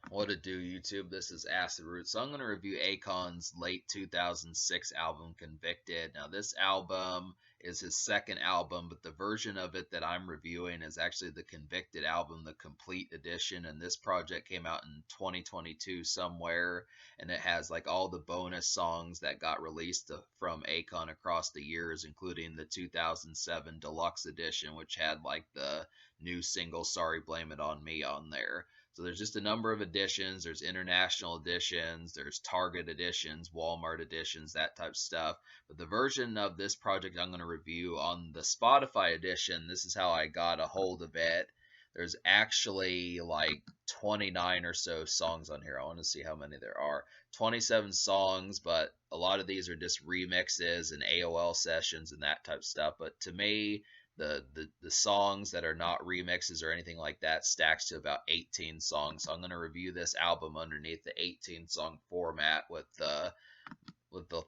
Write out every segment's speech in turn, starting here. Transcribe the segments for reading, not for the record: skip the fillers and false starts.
What it do, YouTube? This is Acid Root. So I'm going to review Akon's late 2006 album, Convicted. Now, this album is his second album, but the version of it that I'm reviewing is actually the Convicted album, the complete edition. And this project came out in 2022 somewhere, and it has like all the bonus songs that got released from Akon across the years, including the 2007 deluxe edition, which had like the new single "Sorry Blame It on Me" on there. So there's just a number of editions. There's international editions, there's Target editions, Walmart editions, that type of stuff. But the version of this project I'm going to review on the Spotify edition, this is how I got a hold of it. There's actually like 29 or so songs on here. I want to see how many there are. 27 songs, but a lot of these are just remixes and AOL sessions and that type of stuff. But to me, the songs that are not remixes or anything like that stacks to about 18 songs. So I'm going to review this album underneath the 18 song format with the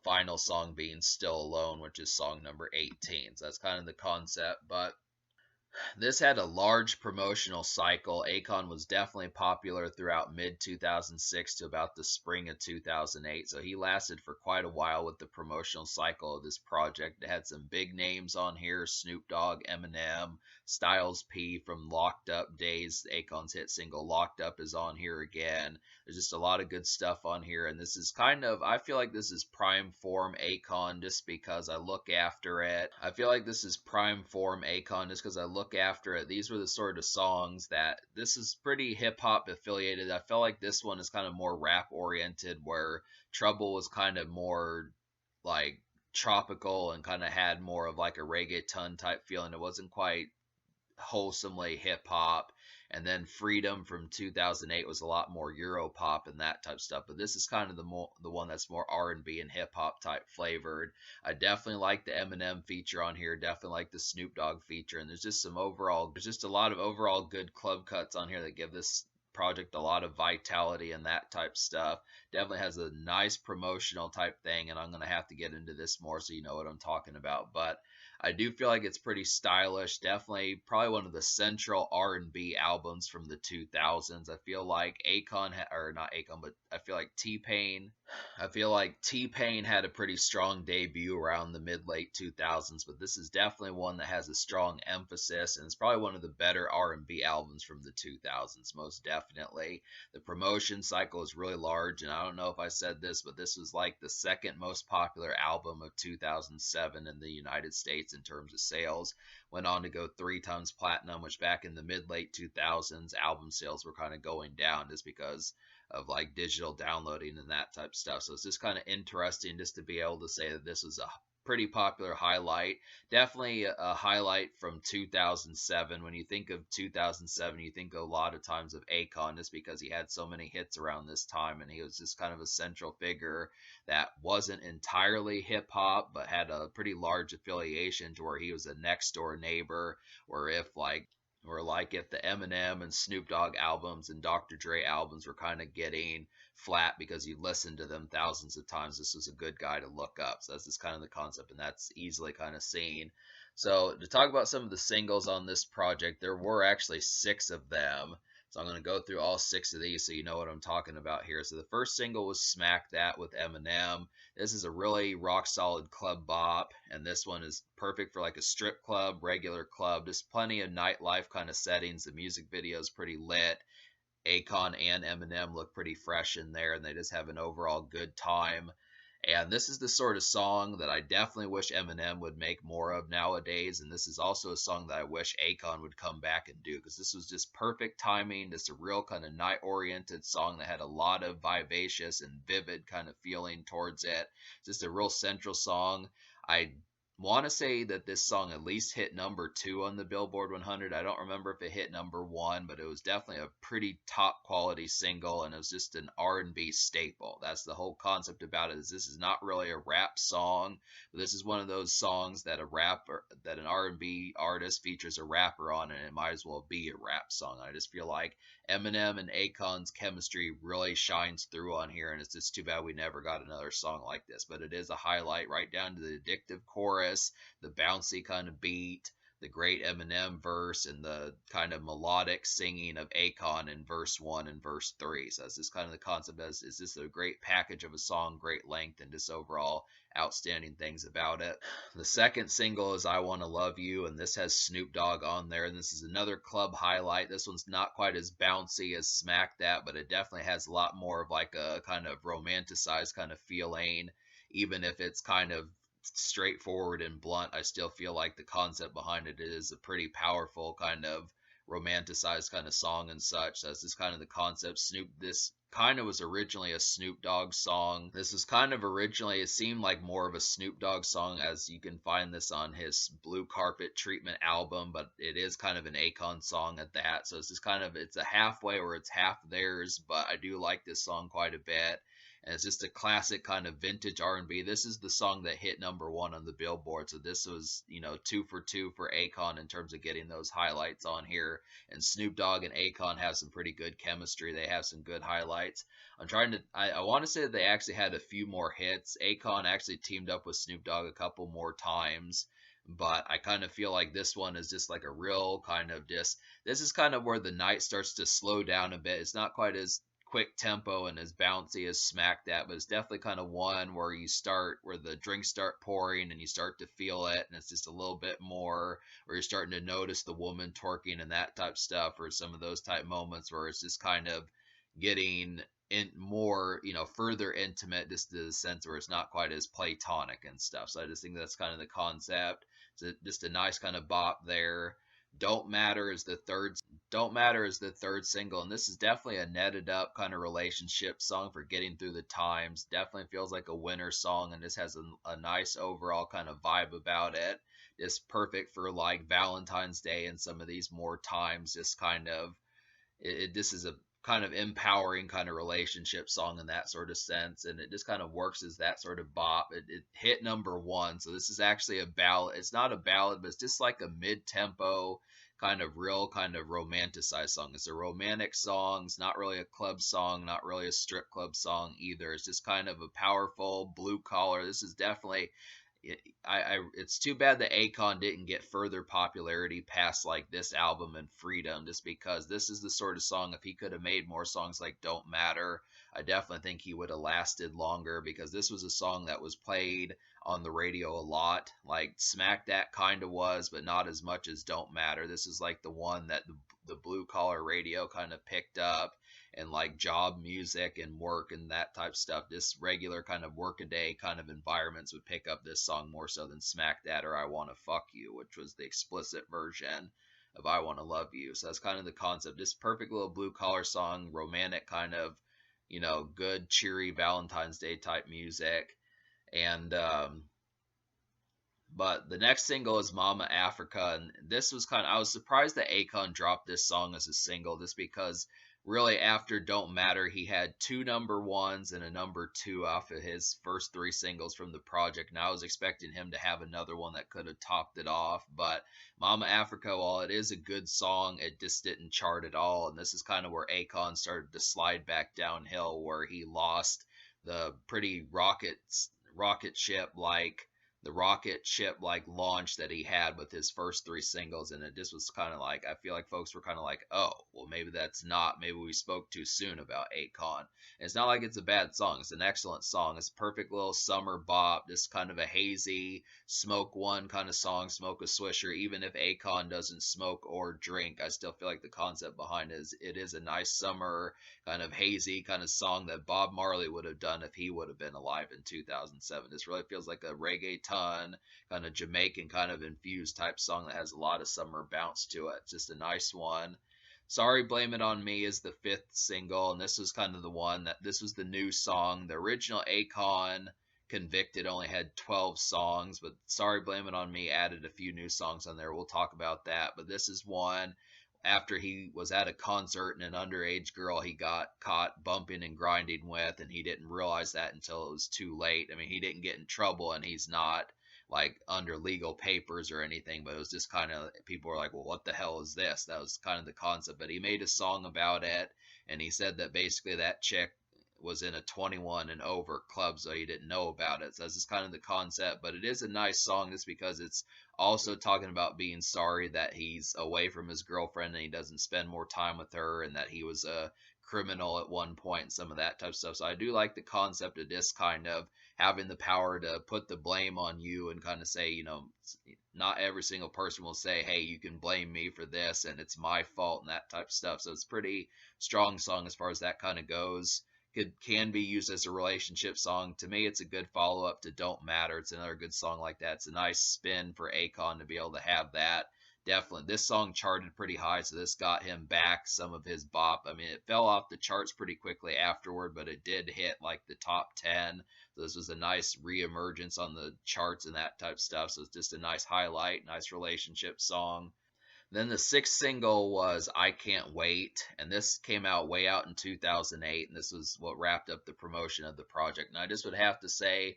final song being Still Alone, which is song number 18. So that's kind of the concept, but this had a large promotional cycle. Akon was definitely popular throughout mid 2006 to about the spring of 2008. So he lasted for quite a while with the promotional cycle of this project. It had some big names on here: Snoop Dogg, Eminem, Styles P from Locked Up days. Akon's hit single Locked Up is on here again. There's just a lot of good stuff on here. And this is kind of, I feel like this is prime form Akon just because I look after it. I feel like this is prime form Akon just because I look after it. These were the sort of songs that this is pretty hip hop affiliated. I feel like this one is kind of more rap oriented, where Trouble was kind of more like tropical and kind of had more of like a reggaeton type feeling. It wasn't quite wholesomely hip hop. And then Freedom from 2008 was a lot more Euro pop and that type of stuff. But this is kind of the one that's more R&B and hip hop type flavored. I definitely like the Eminem feature on here. Definitely like the Snoop Dogg feature. And there's just a lot of overall good club cuts on here that give this project a lot of vitality and that type stuff. Definitely has a nice promotional type thing, and I'm gonna have to get into this more so you know what I'm talking about. But I do feel like it's pretty stylish. Definitely, probably one of the central R&B albums from the 2000s. I feel like or not Akon, but I feel like T-Pain. I feel like T-Pain had a pretty strong debut around the mid late 2000s, but this is definitely one that has a strong emphasis, and it's probably one of the better R&B albums from the 2000s, most definitely. The promotion cycle is really large, and I don't know if I said this, but this was like the second most popular album of 2007 in the United States in terms of sales. Went on to go 3 times platinum, which back in the mid late 2000s, album sales were kind of going down just because of like digital downloading and that type of stuff. So it's just kind of interesting just to be able to say that this was a pretty popular highlight. Definitely a highlight from 2007. When you think of 2007, you think a lot of times of Akon just because he had so many hits around this time, and he was just kind of a central figure that wasn't entirely hip hop but had a pretty large affiliation to where he was a next door neighbor, or like if the Eminem and Snoop Dogg albums and Dr. Dre albums were kind of getting flat because you listened to them thousands of times, this was a good guy to look up. So that's just kind of the concept, and that's easily kind of seen. So to talk about some of the singles on this project, there were actually 6 of them. So I'm going to go through all 6 of these so you know what I'm talking about here. So the first single was Smack That with Eminem. This is a really rock solid club bop, and this one is perfect for like a strip club, regular club. Just plenty of nightlife kind of settings. The music video is pretty lit. Akon and Eminem look pretty fresh in there, and they just have an overall good time. And this is the sort of song that I definitely wish Eminem would make more of nowadays. And this is also a song that I wish Akon would come back and do, because this was just perfect timing. Just a real kind of night oriented song that had a lot of vivacious and vivid kind of feeling towards it. Just a real central song. I want to say that this song at least hit number 2 on the Billboard 100. I don't remember if it hit number 1, but it was definitely a pretty top quality single, and it was just an R&B staple. That's the whole concept about it. Is this is not really a rap song, but this is one of those songs that an R&B artist features a rapper on, and it might as well be a rap song. I just feel like Eminem and Akon's chemistry really shines through on here, and it's just too bad we never got another song like this. But it is a highlight, right down to the addictive chorus, the bouncy kind of beat, the great Eminem verse and the kind of melodic singing of Akon in verse 1 and verse 3. So that's just kind of the concept as is this a great package of a song, great length, and just overall outstanding things about it. The second single is I Want to Love You, and this has Snoop Dogg on there, and this is another club highlight. This one's not quite as bouncy as Smack That, but it definitely has a lot more of like a kind of romanticized kind of feeling. Even if it's kind of straightforward and blunt, I still feel like the concept behind it is a pretty powerful kind of romanticized kind of song and such. That's just kind of the concept. This kind of was originally a Snoop Dogg song. This was kind of originally, it seemed like more of a Snoop Dogg song, as you can find this on his Blue Carpet Treatment album, but it is kind of an Akon song at that. So it's just kind of, it's a halfway where it's half theirs, but I do like this song quite a bit. And it's just a classic kind of vintage R&B. This is the song that hit #1 on the Billboard. So this was, 2 for Akon in terms of getting those highlights on here. And Snoop Dogg and Akon have some pretty good chemistry. They have some good highlights. I want to say that they actually had a few more hits. Akon actually teamed up with Snoop Dogg a couple more times. But I kind of feel like this one is just like a real kind of this is kind of where the night starts to slow down a bit. It's not quite as quick tempo and as bouncy as Smack That, but it's definitely kind of one where where the drinks start pouring and you start to feel it, and it's just a little bit more where you're starting to notice the woman twerking and that type stuff, or some of those type moments where it's just kind of getting in more, further intimate, just to the sense where it's not quite as platonic and stuff. So I just think that's kind of the concept. So just a nice kind of bop there. Don't Matter is the third single, and this is definitely a netted up kind of relationship song for getting through the times. Definitely feels like a winter song, and this has a nice overall kind of vibe about it. Just perfect for like Valentine's Day and some of these more times. Just kind of this is a kind of empowering kind of relationship song in that sort of sense, and it just kind of works as that sort of bop. It hit #1, so this is actually a ballad. It's not a ballad, but it's just like a mid-tempo kind of real kind of romanticized song. It's a romantic song. It's not really a club song, not really a strip club song either. It's just kind of a powerful blue collar. This is definitely it's too bad that Akon didn't get further popularity past like this album and Freedom, just because this is the sort of song, if he could have made more songs like Don't Matter, I definitely think he would have lasted longer, because this was a song that was played on the radio a lot. Like Smack That kind of was, but not as much as Don't Matter. This is like the one that the blue collar radio kind of picked up, and like job music and work and that type of stuff. This regular kind of workaday kind of environments would pick up this song more so than Smack That or I Want to Fuck You, which was the explicit version of I Want to Love You. So that's kind of the concept. This perfect little blue collar song, romantic kind of, good cheery Valentine's Day type music. And but the next single is Mama Africa, and this was I was surprised that Akon dropped this song as a single, just because really after Don't Matter, he had 2 #1s and a #2 off of his first 3 singles from the project, and I was expecting him to have another one that could have topped it off. But Mama Africa, while it is a good song, it just didn't chart at all, and this is kind of where Akon started to slide back downhill, where he lost the pretty rocket ship like launch that he had with his first 3 singles, and it just was kind of like, I feel like folks were kind of like, oh well, maybe we spoke too soon about Akon. And it's not like it's a bad song, it's an excellent song. It's a perfect little summer bop, just kind of a hazy smoke one kind of song, smoke a swisher. Even if Akon doesn't smoke or drink, I still feel like the concept behind it is a nice summer kind of hazy kind of song that Bob Marley would have done if he would have been alive in 2007. This really feels like a reggaeton, kind of Jamaican kind of infused type song that has a lot of summer bounce to it. Just a nice one. Sorry, Blame It On Me is the 5th single, and this was kind of this was the new song. The original Akon Convicted only had 12 songs, but Sorry, Blame It On Me added a few new songs on there. We'll talk about that, but this is one after he was at a concert and an underage girl he got caught bumping and grinding with, and he didn't realize that until it was too late. I mean, he didn't get in trouble, and he's not like under legal papers or anything, but it was just kind of, people were like, well, what the hell is this? That was kind of the concept. But he made a song about it, and he said that basically that chick was in a 21 and over club, so he didn't know about it. So this is kind of the concept, but it is a nice song just because it's also talking about being sorry that he's away from his girlfriend and he doesn't spend more time with her, and that he was a criminal at one point and some of that type of stuff. So I do like the concept of this kind of having the power to put the blame on you and kind of say, not every single person will say, hey, you can blame me for this and it's my fault and that type of stuff. So it's pretty strong song as far as that kind of goes. Can be used as a relationship song. To me, it's a good follow up to Don't Matter. It's another good song like that. It's a nice spin for Akon to be able to have that. Definitely, this song charted pretty high, so this got him back some of his bop. I mean, it fell off the charts pretty quickly afterward, but it did hit like the top 10. So this was a nice reemergence on the charts and that type of stuff. So it's just a nice highlight, nice relationship song. Then the sixth single was I Can't Wait, and this came out way out in 2008, and this was what wrapped up the promotion of the project. And I just would have to say,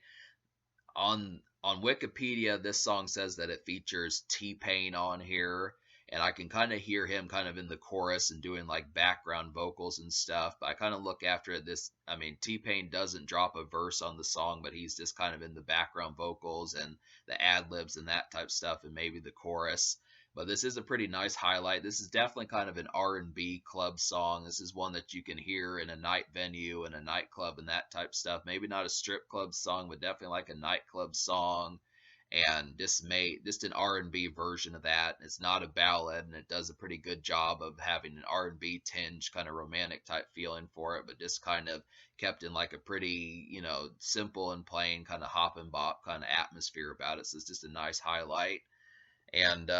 on Wikipedia, this song says that it features T-Pain on here, and I can kind of hear him kind of in the chorus and doing like background vocals and stuff. But I kind of look after it. I mean, T-Pain doesn't drop a verse on the song, but he's just kind of in the background vocals and the ad libs and that type stuff, and maybe the chorus. But this is a pretty nice highlight. This is definitely kind of an R&B club song. This is one that you can hear in a night venue and a nightclub and that type stuff. Maybe not a strip club song, but definitely like a nightclub song. And just an R&B version of that. It's not a ballad, and it does a pretty good job of having an R&B tinge, kind of romantic type feeling for it, but just kind of kept in like a pretty, simple and plain kind of hop and bop kind of atmosphere about it. So it's just a nice highlight. And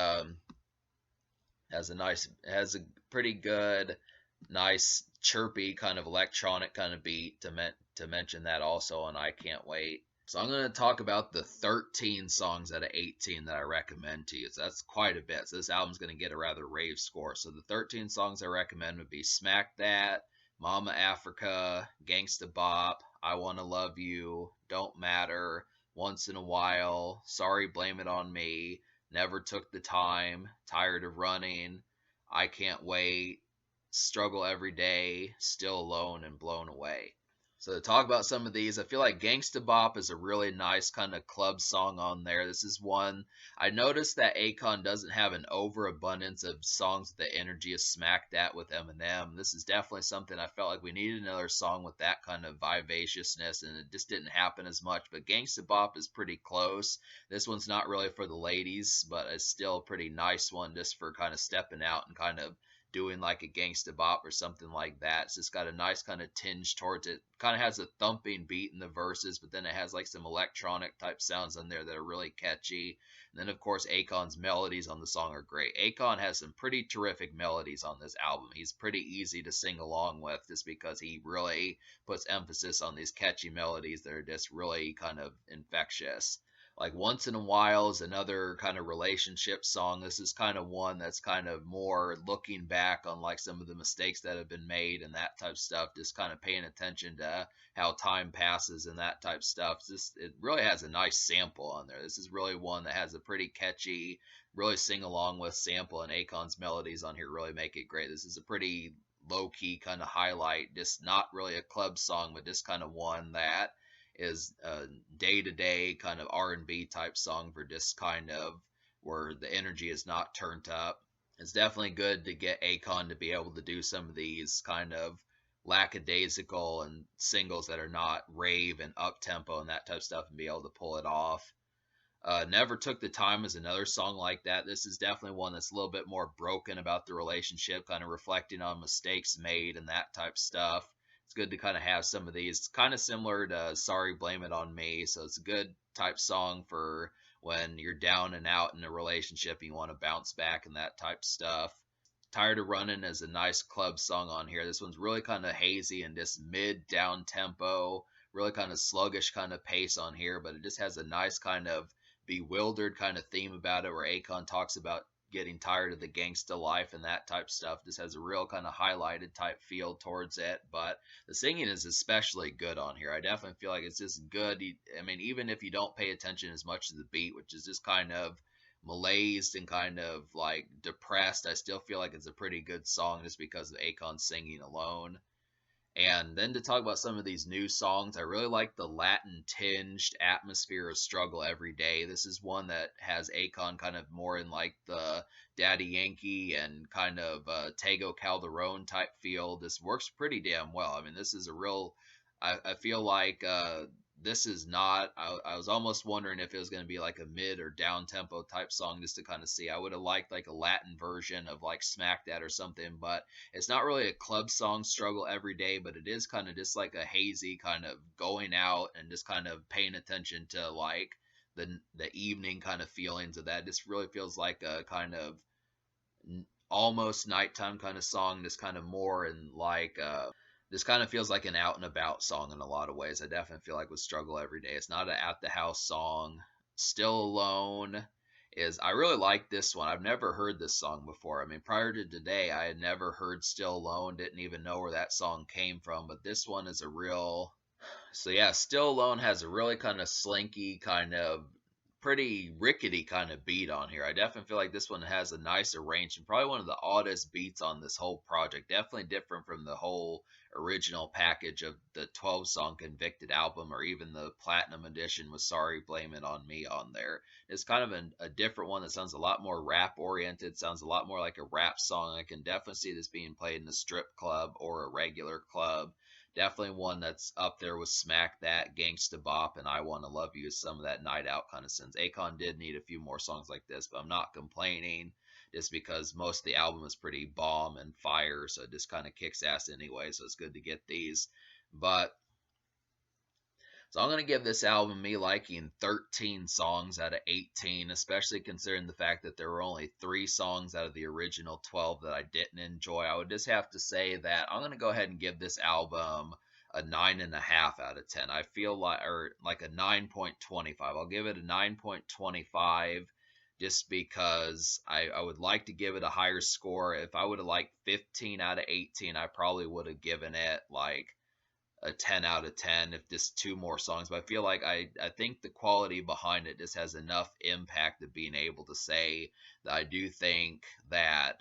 has a pretty good, nice chirpy kind of electronic kind of beat to mention that also, and I Can't Wait. So I'm going to talk about the 13 songs out of 18 that I recommend to you. So that's quite a bit. So this album's going to get a rather rave score. So the 13 songs I recommend would be Smack That, Mama Africa, Gangsta Bop, I Wanna Love You, Don't Matter, Once in a While, Sorry Blame It on Me, Never Took the Time, Tired of Running, I Can't Wait, Struggle Every Day, Still Alone, and Blown Away. So to talk about some of these, I feel like Gangsta Bop is a really nice kind of club song on there. This is one I noticed that Akon doesn't have an overabundance of songs with the energy of Smack That with Eminem. This is definitely something I felt like we needed another song with that kind of vivaciousness, and it just didn't happen as much. But Gangsta Bop is pretty close. This one's not really for the ladies, but it's still a pretty nice one just for kind of stepping out and kind of doing like a Gangsta Bop or something like that. It's just got a nice kind of tinge towards it. Kind of has a thumping beat in the verses, but then it has like some electronic type sounds on there that are really catchy. And then of course Akon's melodies on the song are great. Akon has some pretty terrific melodies on this album. He's pretty easy to sing along with just because he really puts emphasis on these catchy melodies that are just really kind of infectious. Like Once in a While is another kind of relationship song. This is kind of one that's kind of more looking back on like some of the mistakes that have been made and that type of stuff, just kind of paying attention to how time passes and that type of stuff. It really has a nice sample on there. This is really one that has a pretty catchy, really sing along with sample, and Akon's melodies on here really make it great. This is a pretty low key kind of highlight, just not really a club song, but just kind of one that is a day-to-day kind of R&B type song for just kind of where the energy is not turned up. It's definitely good to get Akon to be able to do some of these kind of lackadaisical and singles that are not rave and up tempo and that type of stuff, and be able to pull it off. Never Took the Time is another song like that. This is definitely one that's a little bit more broken about the relationship, kind of reflecting on mistakes made and that type of stuff. It's good to kind of have some of these. It's kind of similar to Sorry Blame It on Me, so it's a good type song for when you're down and out in a relationship and you want to bounce back and that type stuff. Tired of Running is a nice club song on here. This one's really kind of hazy and just mid down tempo, really kind of sluggish kind of pace on here, but it just has a nice kind of bewildered kind of theme about it, where Akon talks about getting tired of the gangsta life and that type stuff. This has a real kind of highlighted type feel towards it, but the singing is especially good on here. I definitely feel like it's just good. I mean, even if you don't pay attention as much to the beat, which is just kind of malaised and kind of like depressed, I still feel like it's a pretty good song just because of Akon singing alone. And then to talk about some of these new songs, I really like the Latin tinged atmosphere of Struggle Every Day. This is one that has Akon kind of more in like the Daddy Yankee and kind of Tego Calderon type feel. This works pretty damn well. I mean, this is a real, I feel like this is not, I was almost wondering if it was going to be like a mid or down tempo type song just to kind of see. I would have liked like a Latin version of like Smack That or something, but it's not really a club song struggle every day, but it is kind of just like a hazy kind of going out and just kind of paying attention to like the evening kind of feelings of that. This really feels like a kind of almost nighttime kind of song. This kind of more in like this kind of feels like an out and about song in a lot of ways. I definitely feel like with Struggle Every Day. It's not an at the house song. Still Alone is I really like this one. I've never heard this song before. I mean, prior to today, I had never heard Still Alone, didn't even know where that song came from, but this one is a real so yeah, Still Alone has a really kind of slinky, kind of pretty rickety kind of beat on here. I definitely feel like this one has a nice arrangement. Probably one of the oddest beats on this whole project. Definitely different from the whole original package of the 12 song Convicted album or even the Platinum edition with Sorry Blame It On Me on there. It's kind of a different one that sounds a lot more rap oriented, sounds a lot more like a rap song. I can definitely see this being played in a strip club or a regular club. Definitely one that's up there with Smack That, Gangsta Bop, and I Wanna Love You. Some of that night out kind of sense. Akon did need a few more songs like this, but I'm not complaining just because most of the album is pretty bomb and fire, so it just kind of kicks ass anyway, so it's good to get these. But so I'm going to give this album me liking 13 songs out of 18, especially considering the fact that there were only 3 songs out of the original 12 that I didn't enjoy. I would just have to say that I'm going to go ahead and give this album a 9.5 out of 10. I feel like, or like a 9.25. I'll give it a 9.25 just because I would like to give it a higher score. If I would have liked 15 out of 18, I probably would have given it like a 10 out of 10 if just 2 more songs, but I feel like I think the quality behind it just has enough impact of being able to say that I do think that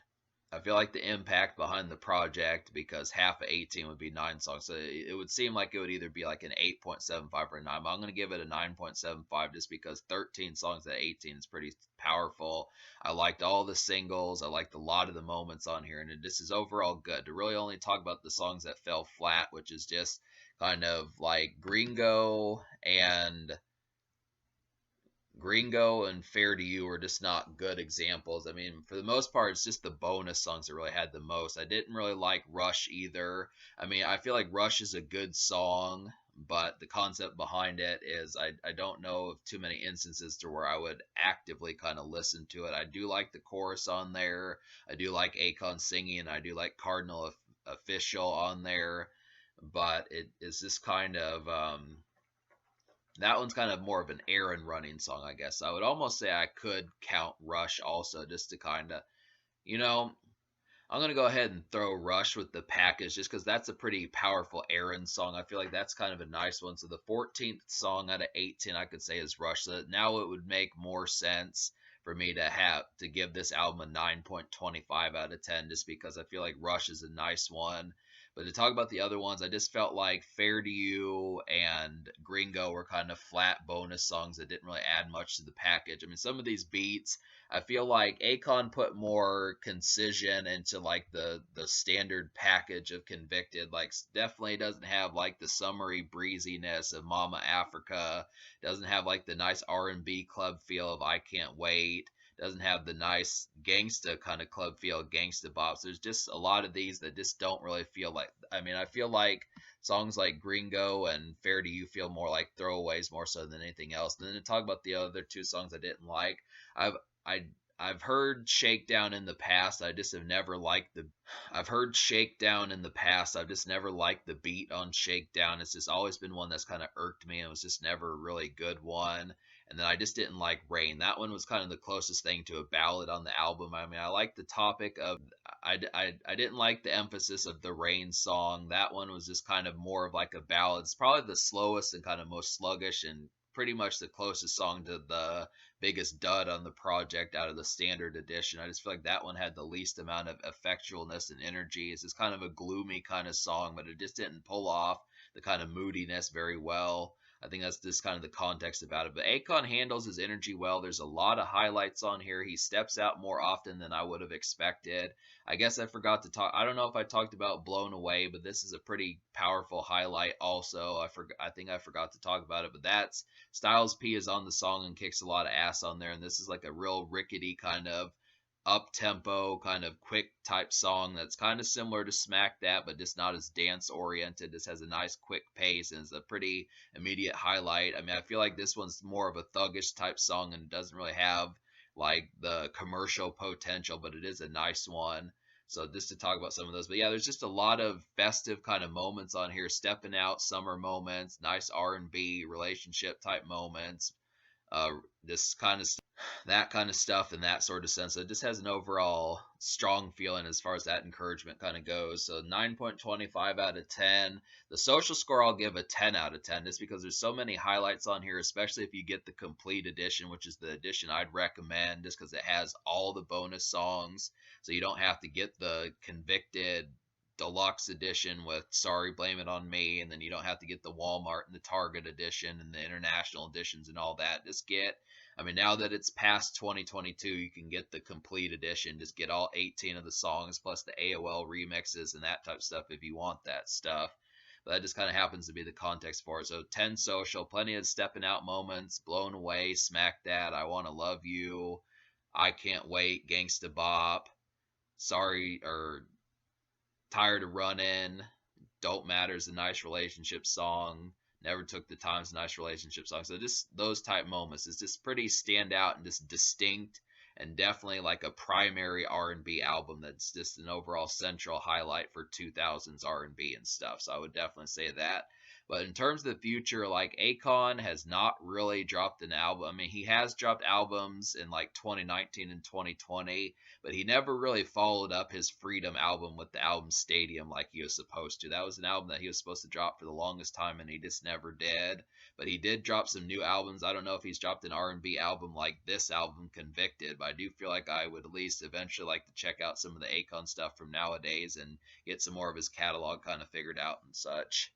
I feel like the impact behind the project, because half of 18 would be 9 songs, so it would seem like it would either be like an 8.75 or a 9, but I'm going to give it a 9.75 just because 13 songs at 18 is pretty powerful. I liked all the singles. I liked a lot of the moments on here, and this is overall good. To really only talk about the songs that fell flat, which is just kind of like Gringo and Fair to You are just not good examples. I mean, for the most part, it's just the bonus songs that really had the most. I didn't really like Rush either. I mean, I feel like Rush is a good song, but the concept behind it is I don't know of too many instances to where I would actively kind of listen to it. I do like the chorus on there. I do like Akon singing. I do like Cardinal Official on there, but it is this kind of that one's kind of more of an errand running song, I guess. I would almost say I could count Rush also just to kind of, you know, I'm going to go ahead and throw Rush with the package just because that's a pretty powerful errand song. I feel like that's kind of a nice one. So the 14th song out of 18 I could say is Rush. So now it would make more sense for me to have to give this album a 9.25 out of 10 just because I feel like Rush is a nice one. But to talk about the other ones, I just felt like Fair to You and Gringo were kind of flat bonus songs that didn't really add much to the package. I mean, some of these beats, I feel like Akon put more concision into like the standard package of Convicted. Like definitely doesn't have like the summery breeziness of Mama Africa. Doesn't have like the nice R&B club feel of I Can't Wait. Doesn't have the nice gangsta kind of club feel, gangsta bops. There's just a lot of these that just don't really feel like. I mean, I feel like songs like Gringo and Fair to You feel more like throwaways more so than anything else. And then to talk about the other 2 songs I didn't like, I've I I've heard Shakedown in the past. I just have never liked the I've heard Shakedown in the past. I've just never liked the beat on Shakedown. It's just always been one that's kind of irked me and was just never a really good one. And then I just didn't like Rain. That one was kind of the closest thing to a ballad on the album. I mean, I like the topic of I didn't like the emphasis of the Rain song. That one was just kind of more of like a ballad. It's probably the slowest and kind of most sluggish and pretty much the closest song to the biggest dud on the project out of the standard edition. I just feel like that one had the least amount of effectualness and energy. It's just kind of a gloomy kind of song, but it just didn't pull off the kind of moodiness very well. I think that's just kind of the context about it. But Akon handles his energy well. There's a lot of highlights on here. He steps out more often than I would have expected. I guess I forgot to talk. I don't know if I talked about Blown Away, but this is a pretty powerful highlight also. I think I forgot to talk about it, but that's Styles P is on the song and kicks a lot of ass on there, and this is like a real rickety kind of up tempo, kind of quick type song that's kind of similar to Smack That, but just not as dance oriented. This has a nice quick pace and is a pretty immediate highlight. I mean, I feel like this one's more of a thuggish type song and it doesn't really have like the commercial potential, but it is a nice one. So just to talk about some of those, but yeah, there's just a lot of festive kind of moments on here, stepping out, summer moments, nice R&B relationship type moments, this kind of that kind of stuff in that sort of sense. So it just has an overall strong feeling as far as that encouragement kind of goes. So 9.25 out of 10. The social score I'll give a 10 out of 10 just because there's so many highlights on here, especially if you get the complete edition, which is the edition I'd recommend just because it has all the bonus songs. So you don't have to get the Convicted deluxe edition with Sorry Blame It On Me, and then you don't have to get the Walmart and the Target edition and the international editions and all that. Just get, I mean, now that it's past 2022, you can get the complete edition. Just get all 18 of the songs plus the AOL remixes and that type of stuff if you want that stuff. But that just kind of happens to be the context for it. So 10 social, plenty of stepping out moments, Blown Away, Smack That, I Want to Love You, I Can't Wait, Gangsta Bop, Sorry, or Tired of Running, Don't Matter is a nice relationship song. Never Took the Time's a nice relationship song. So just those type moments is just pretty stand out and just distinct and definitely like a primary R&B album that's just an overall central highlight for 2000s R&B and stuff. So I would definitely say that. But in terms of the future, like Akon has not really dropped an album. I mean, he has dropped albums in like 2019 and 2020, but he never really followed up his Freedom album with the album Stadium like he was supposed to. That was an album that he was supposed to drop for the longest time, and he just never did. But he did drop some new albums. I don't know if he's dropped an R&B album like this album, Convicted, but I do feel like I would at least eventually like to check out some of the Akon stuff from nowadays and get some more of his catalog kind of figured out and such.